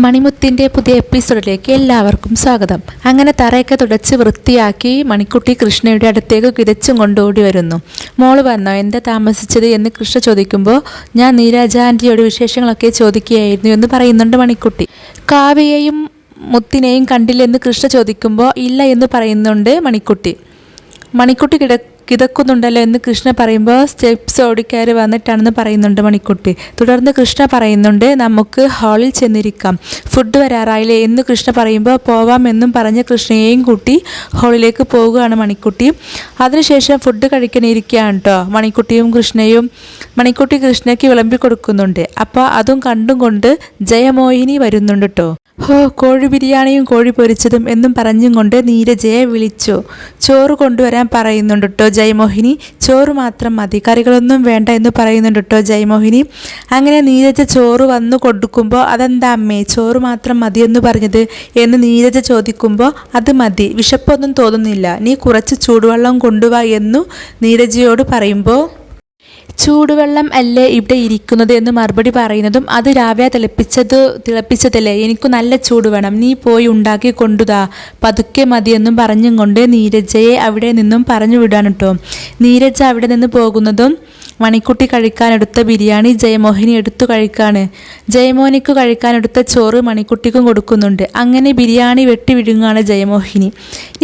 മണിമുത്തിൻ്റെ പുതിയ എപ്പിസോഡിലേക്ക് എല്ലാവർക്കും സ്വാഗതം. അങ്ങനെ തറയൊക്കെ തുടച്ച് വൃത്തിയാക്കി മണിക്കുട്ടി കൃഷ്ണയുടെ അടുത്തേക്ക് കിതച്ചും കൊണ്ടോടി വരുന്നു. മോള് വന്നോ, എന്താ താമസിച്ചത് എന്ന് കൃഷ്ണ ചോദിക്കുമ്പോൾ ഞാൻ നീരാജ ആൻറ്റിയോട് വിശേഷങ്ങളൊക്കെ ചോദിക്കുകയായിരുന്നു എന്ന് പറയുന്നുണ്ട് മണിക്കുട്ടി. കാവ്യയെയും മുത്തിനെയും കണ്ടില്ലെന്ന് കൃഷ്ണ ചോദിക്കുമ്പോൾ ഇല്ല എന്ന് പറയുന്നുണ്ട് മണിക്കുട്ടി. കിതക്കുന്നുണ്ടല്ലോ എന്ന് കൃഷ്ണ പറയുമ്പോൾ സ്റ്റെപ്സ് ഓടിക്കയറി വന്നിട്ടാണെന്ന് പറയുന്നുണ്ട് മണിക്കുട്ടി. തുടർന്ന് കൃഷ്ണ പറയുന്നുണ്ട് നമുക്ക് ഹാളിൽ ചെന്നിരിക്കാം, ഫുഡ് വരാറായില്ലേ എന്ന് കൃഷ്ണ പറയുമ്പോൾ പോവാമെന്നും പറഞ്ഞ് കൃഷ്ണയെയും കൂട്ടി ഹാളിലേക്ക് പോവുകയാണ് മണിക്കുട്ടി. അതിനുശേഷം ഫുഡ് കഴിക്കാനിരിക്കുകയാണ് കേട്ടോ മണിക്കുട്ടിയും കൃഷ്ണയും. മണിക്കുട്ടി കൃഷ്ണയ്ക്ക് വിളമ്പി കൊടുക്കുന്നുണ്ട്. അപ്പോൾ അതും കണ്ടും കൊണ്ട് ജയമോഹിനി വരുന്നുണ്ട് കേട്ടോ. കോഴി ബിരിയാണിയും കോഴി പൊരിച്ചതും എന്നും പറഞ്ഞും കൊണ്ട് നീരജയെ വിളിച്ചു. ചോറ് കൊണ്ടുവരാൻ പറയുന്നുണ്ട് കേട്ടോ ജയമോഹിനി. ചോറ് മാത്രം മതി, കറികളൊന്നും വേണ്ട എന്ന് പറയുന്നുണ്ട് കേട്ടോ ജയമോഹിനി. അങ്ങനെ നീരജ ചോറ് വന്നു കൊടുക്കുമ്പോൾ അതെന്താ അമ്മേ ചോറ് മാത്രം മതി എന്ന് പറഞ്ഞത് എന്ന് നീരജ ചോദിക്കുമ്പോൾ അത് മതി, വിശപ്പൊന്നും തോന്നുന്നില്ല, നീ കുറച്ച് ചൂടുവെള്ളം കൊണ്ടുവാ എന്നു നീരജയോട് പറയുമ്പോൾ ചൂടുവെള്ളം അല്ലേ ഇവിടെ ഇരിക്കുന്നത് എന്ന് മറുപടി പറയുന്നതും അത് രാവിലെ തിളപ്പിച്ചതല്ലേ, എനിക്ക് നല്ല ചൂട് വേണം, നീ പോയി ഉണ്ടാക്കി കൊണ്ടുതാ, പതുക്കെ മതിയെന്നും പറഞ്ഞും കൊണ്ട് നീരജയെ അവിടെ നിന്നും പറഞ്ഞു വിടാൻ കേട്ടോ. നീരജ അവിടെ നിന്ന് പോകുന്നതും മണിക്കുട്ടി കഴിക്കാനെടുത്ത ബിരിയാണി ജയമോഹിനി എടുത്തു കഴിക്കാണ്. ജയമോഹിനിക്ക് കഴിക്കാനെടുത്ത ചോറ് മണിക്കുട്ടിക്കും കൊടുക്കുന്നുണ്ട്. അങ്ങനെ ബിരിയാണി വെട്ടി വിഴുങ്ങാണ് ജയമോഹിനി.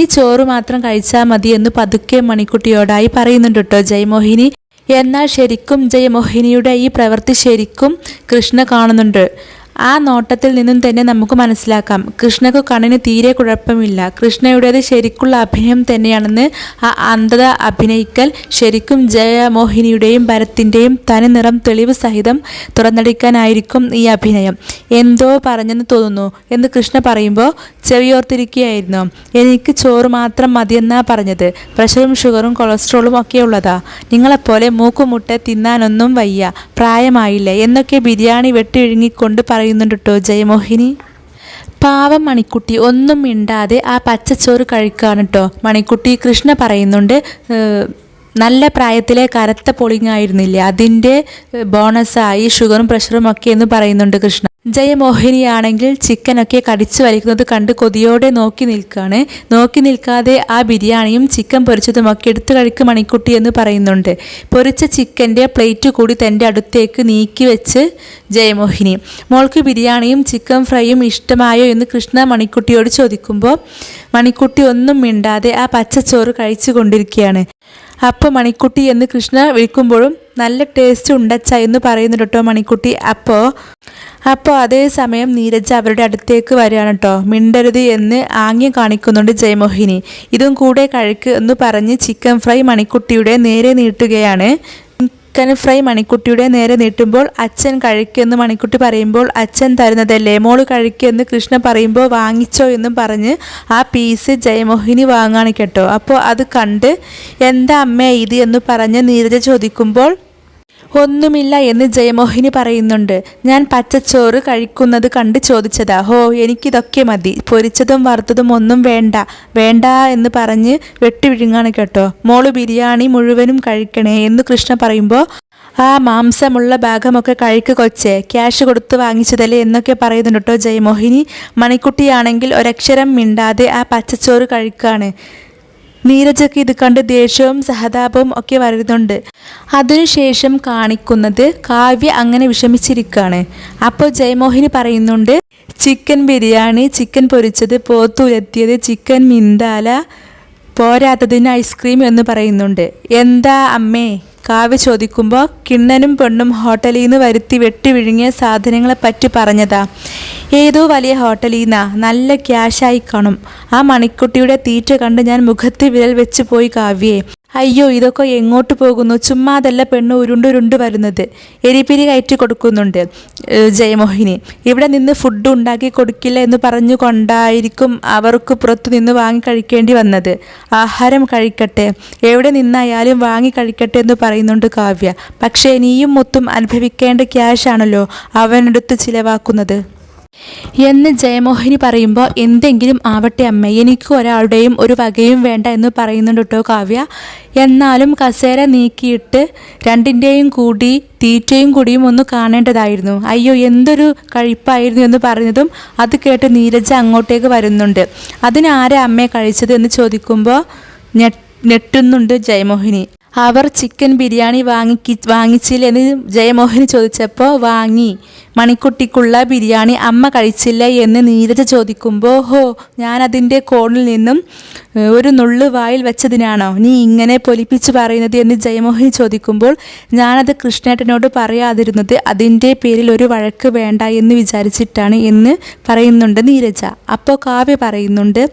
ഈ ചോറ് മാത്രം കഴിച്ചാൽ മതി എന്ന് പതുക്കെ മണിക്കുട്ടിയോടായി പറയുന്നുണ്ട് കേട്ടോ ജയമോഹിനി. എന്നാൽ ശരിക്കും ജയമോഹിനിയുടെ ഈ പ്രവൃത്തി ശരിക്കും കൃഷ്ണ കാണുന്നുണ്ട്. ആ നോട്ടത്തിൽ നിന്നും തന്നെ നമുക്ക് മനസ്സിലാക്കാം കൃഷ്ണക്ക് കണ്ണിന് തീരെ കുഴപ്പമില്ല. കൃഷ്ണയുടേത് ശരിക്കുള്ള അഭിനയം തന്നെയാണെന്ന്. ആ അന്ധത അഭിനയിക്കൽ ശരിക്കും ജയമോഹിനിയുടെയും ഭരത്തിൻ്റെയും തനി നിറം തെളിവ് സഹിതം തുറന്നടിക്കാനായിരിക്കും ഈ അഭിനയം. എന്തോ പറഞ്ഞെന്ന് തോന്നുന്നു എന്ന് കൃഷ്ണ പറയുമ്പോൾ ചെവിയോർത്തിരിക്കുകയായിരുന്നു. എനിക്ക് ചോറ് മാത്രം മതിയെന്നാ പറഞ്ഞത്, പ്രഷറും ഷുഗറും കൊളസ്ട്രോളും ഒക്കെ ഉള്ളതാ, നിങ്ങളെപ്പോലെ മൂക്കുമുട്ടെ തിന്നാനൊന്നും വയ്യ, പ്രായമായില്ലേ എന്നൊക്കെ ബിരിയാണി വെട്ടി വിഴുങ്ങിക്കൊണ്ട് പറയുന്നുണ്ട് കേട്ടോ ജയമോഹിനി. പാവം മണിക്കുട്ടി ഒന്നും മിണ്ടാതെ ആ പച്ചച്ചോറ് കഴിക്കുകയാണ് കേട്ടോ മണിക്കുട്ടി. കൃഷ്ണ പറയുന്നുണ്ട് നല്ല പ്രായത്തിലെ കരത്ത പൊളിങ്ങായിരുന്നില്ല, അതിൻ്റെ ബോണസായി ഷുഗറും പ്രഷറും ഒക്കെ എന്ന് പറയുന്നുണ്ട് കൃഷ്ണ. ജയമോഹിനിയാണെങ്കിൽ ചിക്കനൊക്കെ കടിച്ചു വലിക്കുന്നത് കണ്ട് കൊതിയോടെ നോക്കി നിൽക്കാതെ ആ ബിരിയാണിയും ചിക്കൻ പൊരിച്ചതുമൊക്കെ എടുത്തു കഴിക്കും മണിക്കുട്ടി എന്ന് പറയുന്നുണ്ട്. പൊരിച്ച ചിക്കൻ്റെ പ്ലേറ്റ് കൂടി തൻ്റെ അടുത്തേക്ക് നീക്കി വെച്ച് ജയമോഹിനി. മോൾക്ക് ബിരിയാണിയും ചിക്കൻ ഫ്രൈയും ഇഷ്ടമായോ എന്ന് കൃഷ്ണ മണിക്കുട്ടിയോട് ചോദിക്കുമ്പോൾ മണിക്കുട്ടി ഒന്നും മിണ്ടാതെ ആ പച്ചച്ചോറ് കഴിച്ചു കൊണ്ടിരിക്കുകയാണ്. അപ്പോൾ മണിക്കുട്ടി എന്ന് കൃഷ്ണ വിളിക്കുമ്പോഴും നല്ല ടേസ്റ്റ് ഉണ്ടച്ച എന്ന് പറയുന്നുണ്ട് കേട്ടോ മണിക്കുട്ടി. അപ്പോൾ അതേസമയം നീരജ അവരുടെ അടുത്തേക്ക് വരികയാണ് കേട്ടോ. മിണ്ടരുത് എന്ന് ആംഗ്യം കാണിക്കുന്നുണ്ട് ജയമോഹിനി. ഇതും കൂടെ കഴിക്ക് എന്ന് പറഞ്ഞ് ചിക്കൻ ഫ്രൈ മണിക്കുട്ടിയുടെ നേരെ നീട്ടുകയാണ്. ചിക്കൻ ഫ്രൈ മണിക്കുട്ടിയുടെ നേരെ നീട്ടുമ്പോൾ അച്ഛൻ കഴിക്കുമെന്ന് മണിക്കുട്ടി പറയുമ്പോൾ അച്ഛൻ തരുന്നതല്ലേ മോള് കഴിക്കുമെന്ന് കൃഷ്ണ പറയുമ്പോൾ വാങ്ങിച്ചോ എന്നും പറഞ്ഞ് ആ പീസ് ജയമോഹിനി വാങ്ങാണ് കേട്ടോ. അപ്പോൾ അത് കണ്ട് എന്താ അമ്മേ ഇത് എന്ന് പറഞ്ഞ് നീരജ ചോദിക്കുമ്പോൾ ഒന്നുമില്ല എന്ന് ജയമോഹിനി പറയുന്നുണ്ട്. ഞാൻ പച്ചച്ചോറ് കഴിക്കുന്നത് കണ്ട് ചോദിച്ചതാ, എനിക്കിതൊക്കെ മതി, പൊരിച്ചതും വറുത്തതും ഒന്നും വേണ്ട എന്ന് പറഞ്ഞ് വെട്ടി വിഴുങ്ങാണ് കേട്ടോ. മോള് ബിരിയാണി മുഴുവനും കഴിക്കണേ എന്ന് കൃഷ്ണ പറയുമ്പോൾ ആ മാംസമുള്ള ഭാഗമൊക്കെ കഴിക്ക് കൊച്ചേ, ക്യാഷ് കൊടുത്ത് വാങ്ങിച്ചതല്ലേ എന്നൊക്കെ പറയുന്നുണ്ട് കേട്ടോ ജയമോഹിനി. മണിക്കുട്ടിയാണെങ്കിൽ ഒരക്ഷരം മിണ്ടാതെ ആ പച്ചച്ചോറ് കഴിക്കാണ്. നീരജയ്ക്ക് ഇത് കണ്ട് ദേഷ്യവും സഹതാപവും ഒക്കെ വരുന്നുണ്ട്. അതിനുശേഷം കാണിക്കുന്നത് കാവ്യ അങ്ങനെ വിഷമിച്ചിരിക്കുകയാണ്. അപ്പോൾ ജയമോഹിനി പറയുന്നുണ്ട് ചിക്കൻ ബിരിയാണി, ചിക്കൻ പൊരിച്ചത്, പോത്തുലത്തിയത്, ചിക്കൻ മിന്താല, പോരാത്തതിന് ഐസ്ക്രീം എന്ന് പറയുന്നുണ്ട്. എന്താ അമ്മേ കാവ്യ ചോദിക്കുമ്പോൾ കിണ്ണനും പെണ്ണും ഹോട്ടലിൽ നിന്ന് വരുത്തി വെട്ടി വിഴുങ്ങിയ സാധനങ്ങളെ പറ്റി പറഞ്ഞതാ, ഏതോ വലിയ ഹോട്ടലിൽ നിന്നാ, നല്ല ക്യാഷായി കാണും. ആ മണിക്കുട്ടിയുടെ തീറ്റ കണ്ട് ഞാൻ മുഖത്ത് വിരൽ വെച്ച് പോയി കാവ്യേ. അയ്യോ ഇതൊക്കെ എങ്ങോട്ട് പോകുന്നു, ചുമ്മാതല്ല പെണ്ണ് ഉരുണ്ടുരുണ്ട് വരുന്നത്. എരിപിരി കയറ്റി കൊടുക്കുന്നുണ്ട് ജയമോഹിനി. ഇവിടെ നിന്ന് ഫുഡ് ഉണ്ടാക്കി കൊടുക്കില്ല എന്ന് പറഞ്ഞു കൊണ്ടായിരിക്കും അവർക്ക് പുറത്തു നിന്ന് വാങ്ങി കഴിക്കേണ്ടി വന്നത്. ആഹാരം കഴിക്കട്ടെ, എവിടെ നിന്നായാലും വാങ്ങി കഴിക്കട്ടെ എന്ന് പറയുന്നുണ്ട് കാവ്യ. പക്ഷേ നീയും മുത്തും അനുഭവിക്കേണ്ട ക്യാഷാണല്ലോ അവനെടുത്ത് ചിലവാക്കുന്നത്. എന്ന് ജയമോഹിനി പറയുമ്പോൾ എന്തെങ്കിലും ആവട്ടെ അമ്മ, എനിക്ക് ഒരാളുടെയും ഒരു വകയും വേണ്ട എന്ന് പറയുന്നുണ്ട് കേട്ടോ കാവ്യ. എന്നാലും കസേര നീക്കിയിട്ട് രണ്ടിൻ്റെയും കൂടി തീറ്റയും കൂടിയും ഒന്ന് കാണേണ്ടതായിരുന്നു. അയ്യോ എന്തൊരു കഴിപ്പായിരുന്നു എന്ന് പറയുന്നതും അത് കേട്ട് നീരജ അങ്ങോട്ടേക്ക് വരുന്നുണ്ട്. അതിനാരാ അമ്മയെ കഴിച്ചത് എന്ന് ചോദിക്കുമ്പോൾ ഞെട്ടുന്നുണ്ട് ജയമോഹിനി. അവർ ചിക്കൻ ബിരിയാണി വാങ്ങിച്ചില്ലെന്ന് ജയമോഹിനി ചോദിച്ചപ്പോൾ വാങ്ങി, മണിക്കുട്ടിക്കുള്ള ബിരിയാണി അമ്മ കഴിച്ചില്ല എന്ന് നീരജ ചോദിക്കുമ്പോൾ ഞാനതിൻ്റെ കോണിൽ നിന്നും ഒരു നുള്ളു വായിൽ വെച്ചതിനാണോ നീ ഇങ്ങനെ പൊലിപ്പിച്ച് പറയുന്നത് എന്ന് ജയമോഹിനി ചോദിക്കുമ്പോൾ ഞാനത് കൃഷ്ണേട്ടനോട് പറയാതിരുന്നത് അതിൻ്റെ പേരിൽ ഒരു വഴക്ക് വേണ്ട എന്ന് വിചാരിച്ചിട്ടാണ് എന്ന് പറയുന്നുണ്ട് നീരജ. അപ്പോൾ കാവ്യ പറയുന്നുണ്ട്,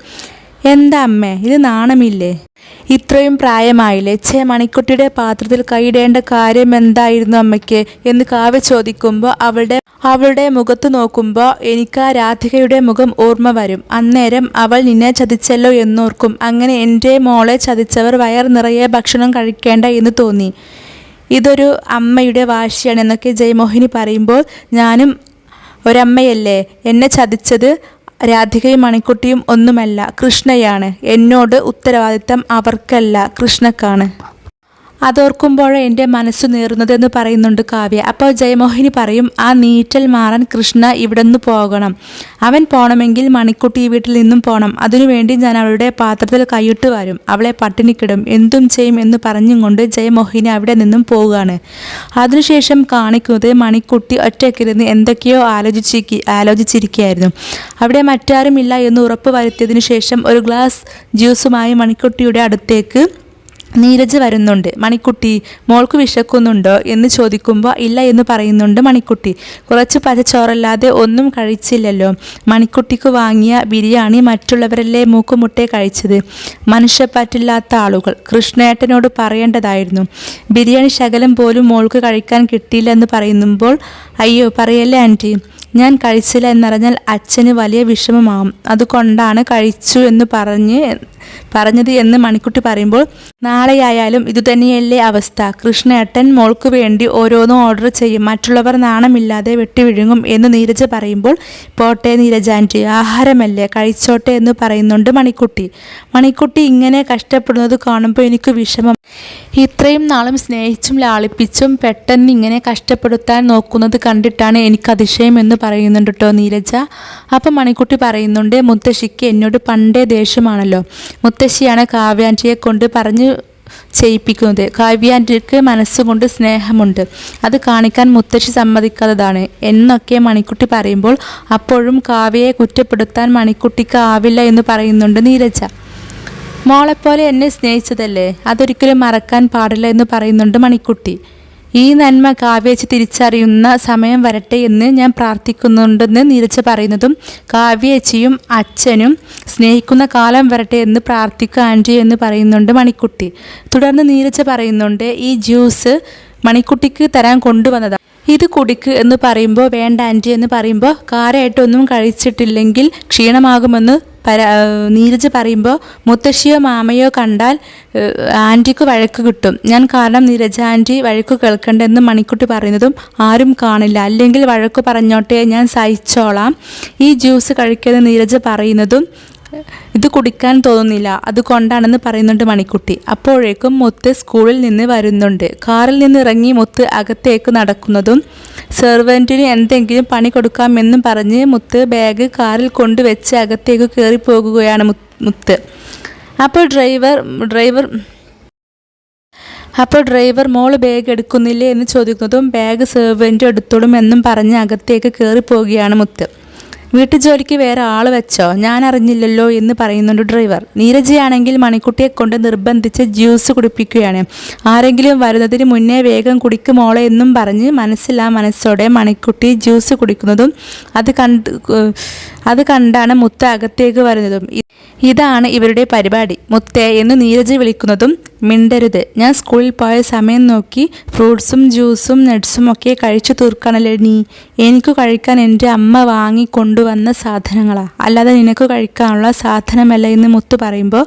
എന്താ അമ്മേ ഇത് നാണമില്ലേ, ഇത്രയും പ്രായമായില്ലേ, മണിക്കുട്ടിയുടെ പാത്രത്തിൽ കൈയിടേണ്ട കാര്യം എന്തായിരുന്നു അമ്മയ്ക്ക് എന്ന് കാവ്യ ചോദിക്കുമ്പോൾ അവളുടെ മുഖത്ത് നോക്കുമ്പോൾ എനിക്ക് ആ രാധികയുടെ മുഖം ഓർമ്മ വരും. അന്നേരം അവൾ നിന്നെ ചതിച്ചല്ലോ എന്നോർക്കും. അങ്ങനെ എൻ്റെ മോളെ ചതിച്ചവർ വയർ നിറയെ ഭക്ഷണം കഴിക്കേണ്ട എന്ന് തോന്നി. ഇതൊരു അമ്മയുടെ വാശിയാണ് എന്നൊക്കെ ജയമോഹിനി പറയുമ്പോൾ ഞാനും ഒരമ്മയല്ലേ, എന്നെ ചതിച്ചത് രാധികയും മണിക്കുട്ടിയും ഒന്നുമല്ല, കൃഷ്ണയാണ്. എന്നോട് ഉത്തരവാദിത്തം അവർക്കല്ല, കൃഷ്ണക്കാണ്. അതോർക്കുമ്പോഴേ എൻ്റെ മനസ്സ് നീറുന്നതെന്ന് പറയുന്നുണ്ട് കാവ്യ. അപ്പോൾ ജയമോഹിനി പറയും, ആ നീറ്റൽ മാറാൻ കൃഷ്ണ ഇവിടെ നിന്ന് പോകണം. അവൻ പോകണമെങ്കിൽ മണിക്കുട്ടി ഈ വീട്ടിൽ നിന്നും പോകണം. അതിനുവേണ്ടി ഞാൻ അവളുടെ പാത്രത്തിൽ കൈയിട്ട് വരും, അവളെ പട്ടിണിക്കിടും, എന്തും ചെയ്യും എന്ന് പറഞ്ഞും കൊണ്ട് ജയമോഹിനി അവിടെ നിന്നും പോവുകയാണ്. അതിനുശേഷം കാണിക്കുന്നത് മണിക്കുട്ടി ഒറ്റയ്ക്കിരുന്ന് എന്തൊക്കെയോ ആലോചിച്ചിരിക്കുകയായിരുന്നു. അവിടെ മറ്റാരുമില്ല എന്ന് ഉറപ്പ് വരുത്തിയതിനു ശേഷം ഒരു ഗ്ലാസ് ജ്യൂസുമായി മണിക്കുട്ടിയുടെ അടുത്തേക്ക് നീരജ് വരുന്നുണ്ട്. മണിക്കുട്ടി മോൾക്ക് വിശക്കുന്നുണ്ടോ എന്ന് ചോദിക്കുമ്പോൾ ഇല്ല എന്ന് പറയുന്നുണ്ട് മണിക്കുട്ടി. കുറച്ച് പച്ചച്ചോറല്ലാതെ ഒന്നും കഴിച്ചില്ലല്ലോ. മണിക്കുട്ടിക്ക് വാങ്ങിയ ബിരിയാണി മറ്റുള്ളവരല്ലേ മൂക്കുമുട്ടെ കഴിച്ചത്. മനുഷ്യപ്പറ്റില്ലാത്ത ആളുകൾ. കൃഷ്ണേട്ടനോട് പറയേണ്ടതായിരുന്നു. ബിരിയാണി ശകലം പോലും മോൾക്ക് കഴിക്കാൻ കിട്ടിയില്ല എന്ന് പറയുമ്പോൾ അയ്യോ പറയല്ലേ ആൻറ്റി, ഞാൻ കഴിച്ചില്ല എന്നറിഞ്ഞാൽ അച്ഛന് വലിയ വിഷമമാവും, അതുകൊണ്ടാണ് കഴിച്ചു എന്ന് പറഞ്ഞത് എന്ന് മണിക്കുട്ടി പറയുമ്പോൾ നാളെയായാലും ഇതുതന്നെയല്ലേ അവസ്ഥ. കൃഷ്ണേട്ടൻ മോൾക്ക് വേണ്ടി ഓരോന്നും ഓർഡർ ചെയ്യും, മറ്റുള്ളവർ നാണമില്ലാതെ വെട്ടിവിഴുങ്ങും എന്ന് നീരജ പറയുമ്പോൾ പോട്ടെ നീരജ ആൻറ്റി, ആഹാരമല്ലേ കഴിച്ചോട്ടെ എന്ന് പറയുന്നുണ്ട് മണിക്കുട്ടി ഇങ്ങനെ കഷ്ടപ്പെടുന്നത് കാണുമ്പോൾ എനിക്ക് വിഷമം. ഇത്രയും നാളും സ്നേഹിച്ചും ലാളിപ്പിച്ചും പെട്ടെന്ന് ഇങ്ങനെ കഷ്ടപ്പെടുത്താൻ നോക്കുന്നത് കണ്ടിട്ടാണ് എനിക്ക് അതിശയം എന്ന് പറയുന്നുണ്ട് കേട്ടോ നീരജ. അപ്പം മണിക്കുട്ടി പറയുന്നുണ്ട്, മുത്തശ്ശിക്ക് എന്നോട് പണ്ടേ ദേഷ്യമാണല്ലോ. മുത്തശ്ശിയാണ് കാവ്യാൻറ്റിയെ കൊണ്ട് പറഞ്ഞ് ചെയ്യിപ്പിക്കുന്നത്. കാവ്യാൻറ്റിക്ക് മനസ്സുകൊണ്ട് സ്നേഹമുണ്ട്, അത് കാണിക്കാൻ മുത്തശ്ശി സമ്മതിക്കാത്തതാണ് എന്നൊക്കെ മണിക്കുട്ടി പറയുമ്പോൾ അപ്പോഴും കാവ്യയെ കുറ്റപ്പെടുത്താൻ മണിക്കുട്ടിക്ക് ആവില്ല എന്ന് പറയുന്നുണ്ട് നീരജ. മോളെപ്പോലെ എന്നെ സ്നേഹിച്ചതല്ലേ, അതൊരിക്കലും മറക്കാൻ പാടില്ല എന്ന് പറയുന്നുണ്ട് മണിക്കുട്ടി. ഈ നന്മ കാവ്യേച്ചി തിരിച്ചറിയുന്ന സമയം വരട്ടെ എന്ന് ഞാൻ പ്രാർത്ഥിക്കുന്നുണ്ടെന്ന് നീരജ പറയുന്നതും കാവ്യേച്ചിയും അച്ഛനും സ്നേഹിക്കുന്ന കാലം വരട്ടെ എന്ന് പ്രാർത്ഥിക്കുക ആൻറ്റി എന്ന് പറയുന്നുണ്ട് മണിക്കുട്ടി. തുടർന്ന് നീരജ പറയുന്നുണ്ട്, ഈ ജ്യൂസ് മണിക്കുട്ടിക്ക് തരാൻ കൊണ്ടുവന്നതാണ്, ഇത് കുടിക്ക് എന്ന് പറയുമ്പോൾ വേണ്ട ആൻറ്റി എന്ന് പറയുമ്പോൾ കാരമായിട്ടൊന്നും കഴിച്ചിട്ടില്ലെങ്കിൽ ക്ഷീണമാകുമെന്ന് നീരജ് പറയുമ്പോൾ മുത്തശ്ശിയോ മാമയോ കണ്ടാൽ ആൻറ്റിക്ക് വഴക്ക് കിട്ടും. ഞാൻ കാരണം നീരജ ആൻറ്റി വഴക്ക് കേൾക്കണ്ടെന്ന് മണിക്കുട്ടി പറയുന്നതും ആരും കാണില്ല, അല്ലെങ്കിൽ വഴക്ക് പറഞ്ഞോട്ടെ ഞാൻ സഹിച്ചോളാം, ഈ ജ്യൂസ് കഴിക്കുന്ന നീരജ പറയുന്നതും ഇത് കുടിക്കാൻ തോന്നുന്നില്ല, അതുകൊണ്ടാണെന്ന് പറയുന്നുണ്ട് മണിക്കുട്ടി. അപ്പോഴേക്കും മുത്ത് സ്കൂളിൽ നിന്ന് വരുന്നുണ്ട്. കാറിൽ നിന്ന് ഇറങ്ങി മുത്ത് അകത്തേക്ക് നടക്കുന്നതും സെർവൻറ്റിന് എന്തെങ്കിലും പണി കൊടുക്കാമെന്നും പറഞ്ഞ് മുത്ത് ബാഗ് കാറിൽ കൊണ്ടുവച്ച് അകത്തേക്ക് കയറി പോകുകയാണ് മുത്ത്. അപ്പോൾ ഡ്രൈവർ മോള് ബാഗ് എടുക്കുന്നില്ലേ എന്ന് ചോദിക്കുന്നതും ബാഗ് സെർവൻറ്റ് എടുത്തോളും എന്നും പറഞ്ഞ് അകത്തേക്ക് കയറി പോവുകയാണ് മുത്ത്. വീട്ടുജോലിക്ക് വേറെ ആൾ വെച്ചോ, ഞാൻ അറിഞ്ഞില്ലല്ലോ എന്ന് പറയുന്നുണ്ട് ഡ്രൈവർ. നീരജയാണെങ്കിൽ മണിക്കുട്ടിയെ കൊണ്ട് നിർബന്ധിച്ച് ജ്യൂസ് കുടിപ്പിക്കുകയാണ്. ആരെങ്കിലും വരുന്നതിന് മുന്നേ വേഗം കുടിക്ക് മോളെ എന്നും പറഞ്ഞ് മനസ്സോടെ മണിക്കുട്ടി ജ്യൂസ് കുടിക്കുന്നതും അത് കണ്ടാണ് മുത്ത് അകത്തേക്ക് വരുന്നതും. ഇതാണ് ഇവരുടെ പരിപാടി. മുത്തേ എന്ന് നീരജ് വിളിക്കുന്നതും മിണ്ടരുത്, ഞാൻ സ്കൂളിൽ പോയ സമയം നോക്കി ഫ്രൂട്ട്സും ജ്യൂസും നട്ട്സും ഒക്കെ കഴിച്ചു തീർക്കണല്ലേ നീ. എനിക്ക് കഴിക്കാൻ എൻ്റെ അമ്മ വാങ്ങി കൊണ്ടുവന്ന സാധനങ്ങളാണ്, അല്ലാതെ നിനക്ക് കഴിക്കാനുള്ള സാധനമല്ല എന്ന് മുത്ത് പറയുമ്പോൾ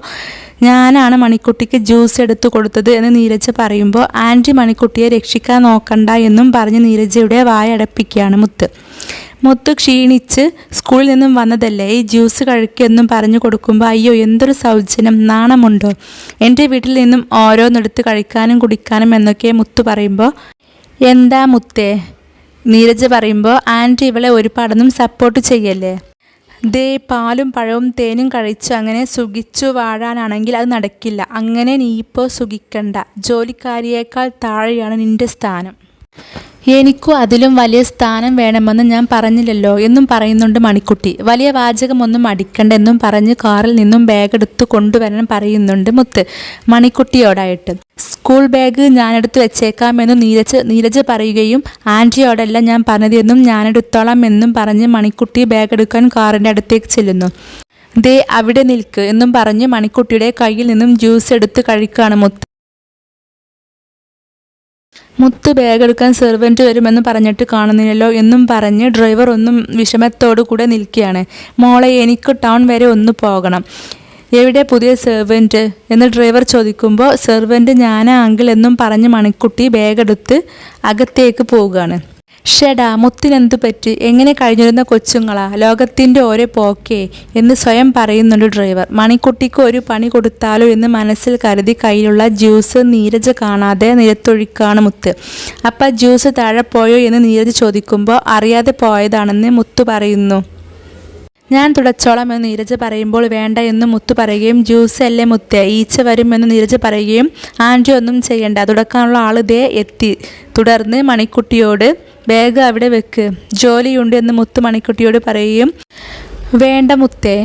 ഞാനാണ് മണിക്കുട്ടിക്ക് ജ്യൂസ് എടുത്തു കൊടുത്തത് എന്ന് നീരജ പറയുമ്പോൾ ആൻറ്റി മണിക്കുട്ടിയെ രക്ഷിക്കാൻ നോക്കണ്ട എന്നും പറഞ്ഞ് നീരജയുടെ വായടപ്പിക്കുകയാണ് മുത്ത്. മുത്ത് ക്ഷീണിച്ച് സ്കൂളിൽ നിന്നും വന്നതല്ലേ, ഈ ജ്യൂസ് കഴിക്കുമെന്നും പറഞ്ഞു കൊടുക്കുമ്പോൾ അയ്യോ എന്തൊരു സൗജന്യം, നാണമുണ്ടോ, എൻ്റെ വീട്ടിൽ നിന്നും ഓരോന്നെടുത്ത് കഴിക്കാനും കുടിക്കാനും എന്നൊക്കെ മുത്ത് പറയുമ്പോൾ എന്താ മുത്തേ നീരജ് പറയുമ്പോൾ ആൻറ്റി ഇവളെ ഒരുപാടൊന്നും സപ്പോർട്ട് ചെയ്യല്ലേ, ദേ പാലും പഴവും തേനും കഴിച്ചു അങ്ങനെ സുഖിച്ചു വാഴാനാണെങ്കിൽ അത് നടക്കില്ല, അങ്ങനെ നീ ഇപ്പോൾ സുഖിക്കണ്ട, ജോലിക്കാരിയേക്കാൾ താഴെയാണ് നിൻ്റെ സ്ഥാനം, എനിക്കും അതിലും വലിയ സ്ഥാനം വേണമെന്ന് ഞാൻ പറഞ്ഞില്ലല്ലോ എന്നും പറയുന്നുണ്ട് മണിക്കുട്ടി. വലിയ വാചകമൊന്നും അടിക്കണ്ട എന്നും പറഞ്ഞ് കാറിൽ നിന്നും ബാഗ് എടുത്ത് കൊണ്ടുവരാൻ പറയുന്നുണ്ട് മുത്ത് മണിക്കുട്ടിയോടായിട്ട്. സ്കൂൾ ബാഗ് ഞാനെടുത്ത് വെച്ചേക്കാമെന്ന് നീരജ് പറയുകയും ആൻറ്റിയോടല്ല ഞാൻ പറഞ്ഞതെന്നും ഞാനെടുത്തോളാം എന്നും പറഞ്ഞ് മണിക്കുട്ടി ബാഗ് എടുക്കാൻ കാറിൻ്റെ അടുത്തേക്ക് ചെല്ലുന്നു. ദേ അവിടെ നിൽക്ക് എന്നും പറഞ്ഞ് മണിക്കുട്ടിയുടെ കയ്യിൽ നിന്നും ജ്യൂസ് എടുത്ത് കഴിക്കുകയാണ് മുത്ത്. മുത്ത് ബാഗ് എടുക്കാൻ സെർവൻറ്റ് വരുമെന്ന് പറഞ്ഞിട്ട് കാണുന്നില്ലല്ലോ എന്നും പറഞ്ഞ് ഡ്രൈവർ ഒന്നും വിഷമത്തോടു കൂടെ നിൽക്കുകയാണ്. മോളെ എനിക്ക് ടൗൺ വരെ ഒന്ന് പോകണം, എവിടെ പുതിയ സെർവൻറ്റ് എന്ന് ഡ്രൈവർ ചോദിക്കുമ്പോൾ സെർവൻറ്റ് ഞാനാ അങ്കിൾ എന്നും പറഞ്ഞ് മണിക്കുട്ടി ബാഗ് എടുത്ത് അകത്തേക്ക് പോവുകയാണ്. ഷെടാ മുത്തിനെന്തു പറ്റി, എങ്ങനെ കഴിഞ്ഞിരുന്ന കൊച്ചുങ്ങളാ, ലോകത്തിൻ്റെ ഓരോ പോക്കേ എന്ന് സ്വയം പറയുന്നുണ്ട് ഡ്രൈവർ. മണിക്കുട്ടിക്ക് ഒരു പണി കൊടുത്താലോ എന്ന് മനസ്സിൽ കരുതി കയ്യിലുള്ള ജ്യൂസ് നീരജ് കാണാതെ നിരത്തൊഴിക്കാണ് മുത്ത്. അപ്പം ജ്യൂസ് താഴെ പോയോ എന്ന് നീരജ് ചോദിക്കുമ്പോൾ അറിയാതെ പോയതാണെന്ന് മുത്ത് പറയുന്നു. ഞാൻ തുടച്ചോളാം എന്ന് നീരജ് പറയുമ്പോൾ വേണ്ട എന്ന് മുത്ത് പറയുകയും ജ്യൂസ് അല്ലേ മുത്തേ ഈച്ച വരും എന്ന് നീരജ് പറയുകയും ആൻറ്റി ഒന്നും ചെയ്യണ്ട, തുടക്കാനുള്ള ആൾ ദേ എത്തി. തുടർന്ന് മണിക്കുട്ടിയോട് ബാഗ് അവിടെ വെക്ക്, ജോലിയുണ്ട് എന്ന് മുത്ത് മണിക്കുട്ടിയോട് പറയുകയും വേണ്ട മുത്തേ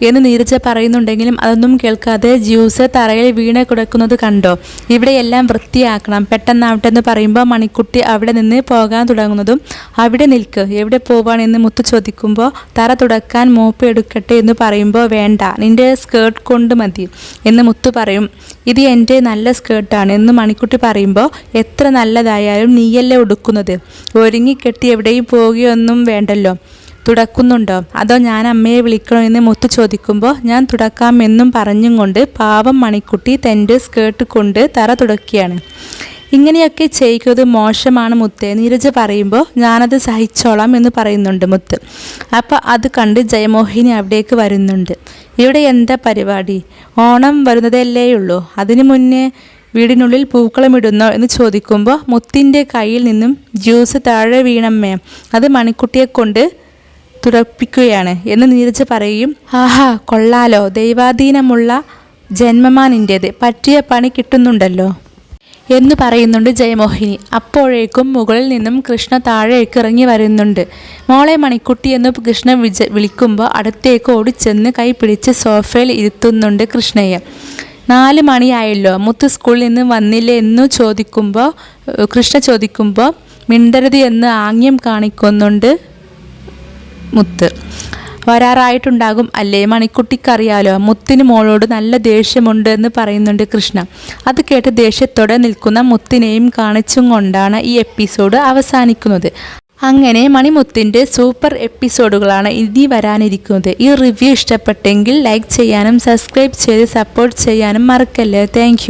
എന്ന് നീരജ് പറയുന്നുണ്ടെങ്കിലും അതൊന്നും കേൾക്കാതെ ജ്യൂസ് തറയിൽ വീണ് കിടക്കുന്നത് കണ്ടോ, ഇവിടെയെല്ലാം വൃത്തിയാക്കണം പെട്ടെന്നാവട്ടെ എന്ന് പറയുമ്പോൾ മണിക്കുട്ടി അവിടെ നിന്ന് പോകാൻ തുടങ്ങുന്നതും അവിടെ നിൽക്ക്, എവിടെ പോവാണെന്ന് മുത്ത് ചോദിക്കുമ്പോൾ തറ തുടക്കാൻ മോപ്പ് എടുക്കട്ടെ എന്ന് പറയുമ്പോൾ വേണ്ട നിൻ്റെ സ്കേർട്ട് കൊണ്ട് മതി എന്ന് മുത്ത് പറയും. ഇത് എൻ്റെ നല്ല സ്കേർട്ടാണ് എന്ന് മണിക്കുട്ടി പറയുമ്പോൾ എത്ര നല്ലതായാലും നീയല്ലേ ഉടുക്കുന്നത്, ഒരുങ്ങിക്കെട്ടി എവിടെയും പോവുകയൊന്നും വേണ്ടല്ലോ, തുടക്കുന്നുണ്ടോ അതോ ഞാൻ അമ്മയെ വിളിക്കണോ എന്ന് മുത്ത് ചോദിക്കുമ്പോൾ ഞാൻ തുടക്കാം എന്നും പറഞ്ഞും കൊണ്ട് പാവം മണിക്കുട്ടി തൻ്റെ സ്കേർട്ട് കൊണ്ട് തറ തുടക്കുകയാണ്. ഇങ്ങനെയൊക്കെ ചെയ്യുന്നത് മോശമാണ് മുത്തേ നീരജ് പറയുമ്പോൾ ഞാനത് സഹിച്ചോളാം എന്ന് പറയുന്നുണ്ട് മുത്ത്. അപ്പോൾ അത് കണ്ട് ജയമോഹിനി അവിടേക്ക് വരുന്നുണ്ട്. ഇവിടെ എന്താ പരിപാടി, ഓണം വരുന്നതല്ലേയുള്ളൂ, അതിനു മുന്നേ വീടിനുള്ളിൽ പൂക്കളമിടുന്നോ എന്ന് ചോദിക്കുമ്പോൾ മുത്തിൻ്റെ കയ്യിൽ നിന്നും ജ്യൂസ് താഴെ വീണമ്മേ, അത് മണിക്കുട്ടിയെ കൊണ്ട് തുറപ്പിക്കുകയാണ് എന്ന് നീരജ് പറയുകയും ആഹാ കൊള്ളാലോ, ദൈവാധീനമുള്ള ജന്മമാ നിൻ്റേത്, പറ്റിയ പണി കിട്ടുന്നുണ്ടല്ലോ എന്ന് പറയുന്നുണ്ട് ജയമോഹിനി. അപ്പോഴേക്കും മുകളിൽ നിന്നും കൃഷ്ണ താഴേക്ക് ഇറങ്ങി വരുന്നുണ്ട്. മോളെ മണിക്കുട്ടി എന്ന് കൃഷ്ണ വിളിക്കുമ്പോൾ അടുത്തേക്ക് ഓടിച്ചെന്ന് കൈ പിടിച്ച് സോഫയിൽ ഇരുത്തുന്നുണ്ട് കൃഷ്ണയെ. 4 മണിയായല്ലോ, മുത്ത് സ്കൂളിൽ നിന്ന് വന്നില്ലേ എന്ന് കൃഷ്ണ ചോദിക്കുമ്പോൾ മിണ്ടരുത് എന്ന് ആംഗ്യം കാണിക്കുന്നുണ്ട് മുത്ത്. വരാറായിട്ടുണ്ടാകും അല്ലേ, മണിക്കുട്ടിക്കറിയാലോ മുത്തിന് മോളോട് നല്ല ദേഷ്യമുണ്ട് എന്ന് പറയുന്നുണ്ട് കൃഷ്ണ. അത് കേട്ട് ദേഷ്യത്തോടെ നിൽക്കുന്ന മുത്തിനെയും കാണിച്ചും കൊണ്ടാണ് ഈ എപ്പിസോഡ് അവസാനിക്കുന്നത്. അങ്ങനെ മണിമുത്തിൻ്റെ സൂപ്പർ എപ്പിസോഡുകളാണ് ഇനി വരാനിരിക്കുന്നത്. ഈ റിവ്യൂ ഇഷ്ടപ്പെട്ടെങ്കിൽ ലൈക്ക് ചെയ്യാനും സബ്സ്ക്രൈബ് ചെയ്ത് സപ്പോർട്ട് ചെയ്യാനും മറക്കല്ലേ. താങ്ക്